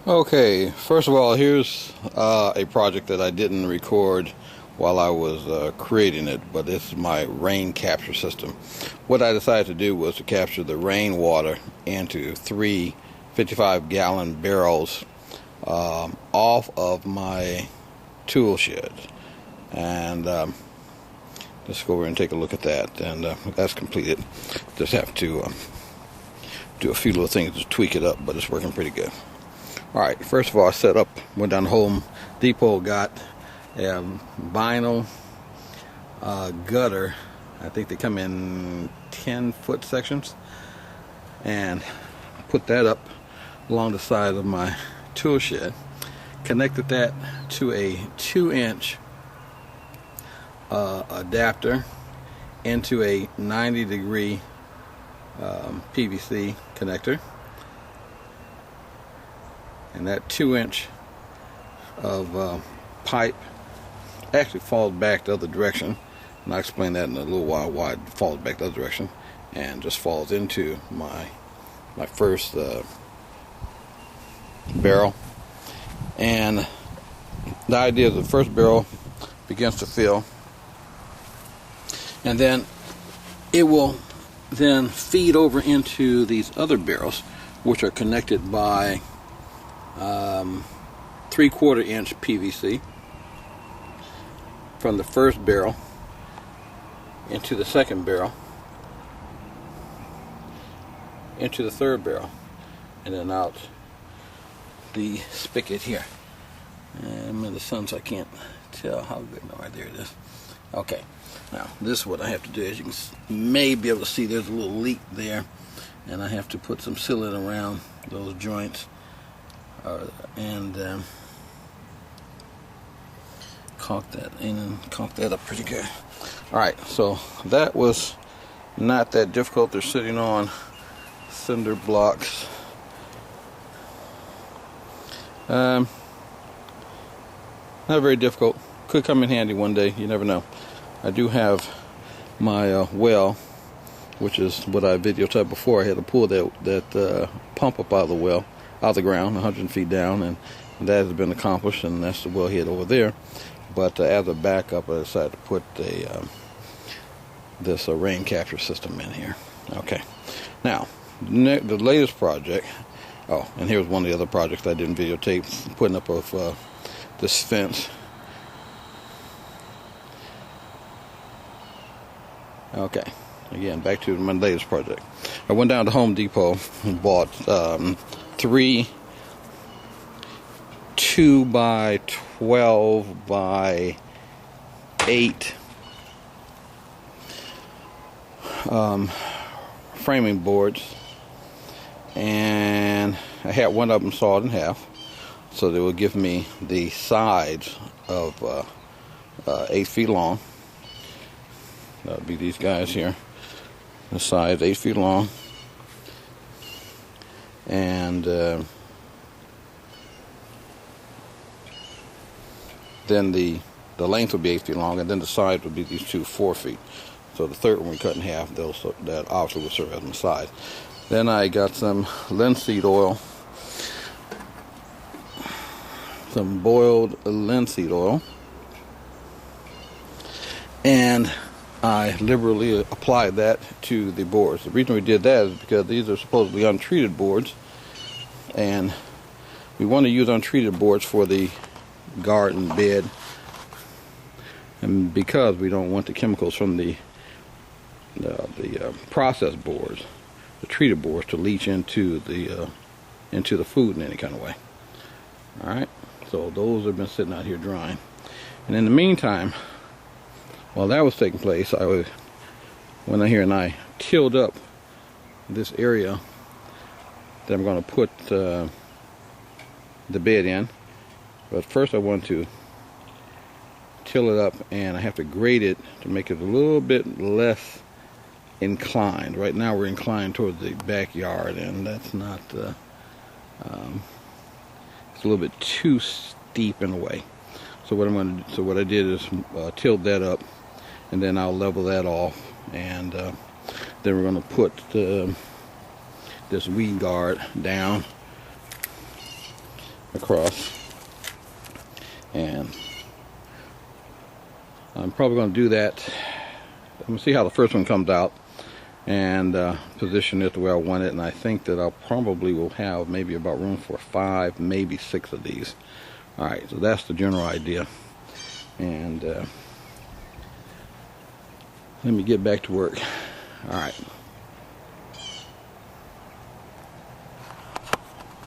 Okay, first of all, here's a project that I didn't record while I was creating it, but this is my rain capture system. What I decided to do was to capture the rainwater into three 55-gallon barrels off of my tool shed. And let's go over and take a look at that. And that's completed. Just have to do a few little things to tweak it up, but it's working pretty good. Alright, first of all, I went down to Home Depot, got a vinyl gutter. I think they come in 10-foot sections, and put that up along the side of my tool shed. Connected that to a 2-inch adapter into a 90-degree PVC connector. And that 2-inch of pipe actually falls back the other direction, and I'll explain that in a little while why it falls back the other direction, and just falls into my first barrel. And the idea is the first barrel begins to fill, and then it will then feed over into these other barrels, which are connected by 3/4-inch PVC from the first barrel into the second barrel, into the third barrel, and then out the spigot here. And I'm in the sun, so I can't tell how good. No, right there it is. Okay, now this is what I have to do. As you can may be able to see, there's a little leak there, and I have to put some sealant around those joints. And caulk that in and caulk that up pretty good. Alright, so that was not that difficult. They're sitting on cinder blocks. Not very difficult. Could come in handy one day, you never know. I do have my well, which is what I videotaped before. I had to pull that pump up out of the well, out of the ground, 100 feet down, and that has been accomplished, and that's the wellhead over there. But as a backup, I decided to put this rain capture system in here. Okay, now the latest project. Oh, and here's one of the other projects I didn't videotape, putting up of this fence. Okay, again, back to my latest project. I went down to Home Depot and bought 3 2x12 by 8 framing boards, and I had one of them sawed in half, so they will give me the sides of 8 feet long. That would be these guys here. The sides 8 feet long, and then the length would be 8 feet long, and then the sides would be these 2 4 feet. So the third one we cut in half, that obviously would serve as my side. Then I got some linseed oil, some boiled linseed oil, and I liberally applied that to the boards. The reason we did that is because these are supposedly untreated boards, and we want to use untreated boards for the garden bed, and because we don't want the chemicals from the processed boards, the treated boards, to leach into the food in any kind of way. All right, so those have been sitting out here drying, and in the meantime, while that was taking place, I went out here and I tilled up this area that I'm going to put the bed in. But first I want to till it up, and I have to grade it to make it a little bit less inclined. Right now we're inclined towards the backyard, and that's not it's a little bit too steep in a way. So what I did is tilled that up, and then I'll level that off, and then we're going to put this weed guard down across, and I'm probably going to do that. I'm going to see how the first one comes out and position it the way I want it, and I think that I probably will have maybe about room for 5, maybe 6 of these. Alright, so that's the general idea, and let me get back to work. Alright.